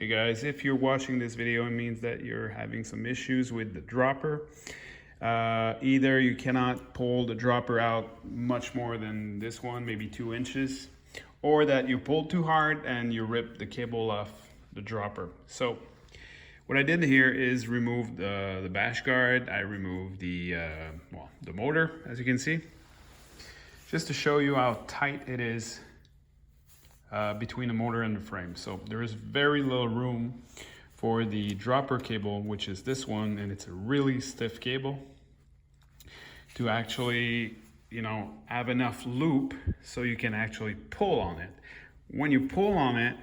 Hey guys, if you're watching this video, it means that you're having some issues with the dropper. Either you cannot pull the dropper out much more than this one, maybe 2 inches, or that you pulled too hard and you ripped the cable off the dropper. So what I did here is remove the bash guard. I removed the motor, as you can see, just to show you how tight it is between the motor and the frame. So there is very little room for the dropper cable, which is this one, and it's a really stiff cable, to actually, have enough loop so you can actually pull on it. When you pull on it,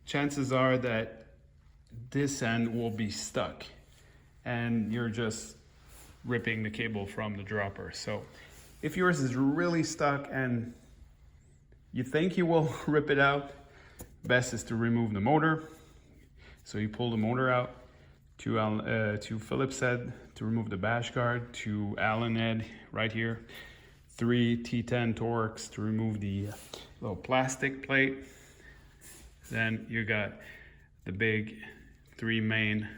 chances are that this end will be stuck and you're just ripping the cable from the dropper. So if yours is really stuck and you think you will rip it out, best is to remove the motor. So you pull the motor out, to Phillips head to remove the bash guard, to Allen head right here, 3 T10 Torx to remove the little plastic plate. Then you got the big 3 main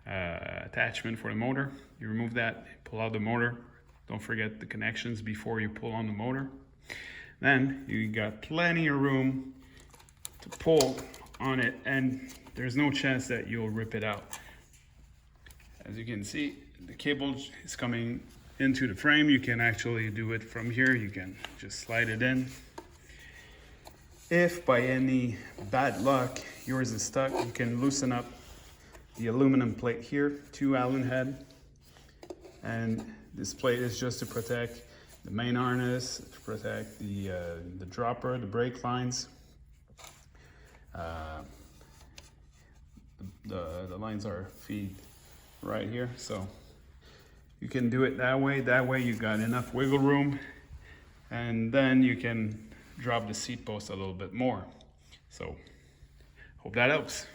attachment for the motor. You remove that, pull out the motor. Don't forget the connections before you pull on the motor. Then you got plenty of room to pull on it, and there's no chance that you'll rip it out. As you can see, the cable is coming into the frame. You can actually do it from here. You can just slide it in. If by any bad luck yours is stuck, you can loosen up the aluminum plate here, 2 Allen head. And this plate is just to protect the main harness, to protect the dropper, the brake lines. The lines are feed right here, so you can do it that way. That way you got enough wiggle room, and then you can drop the seat post a little bit more. So hope that helps.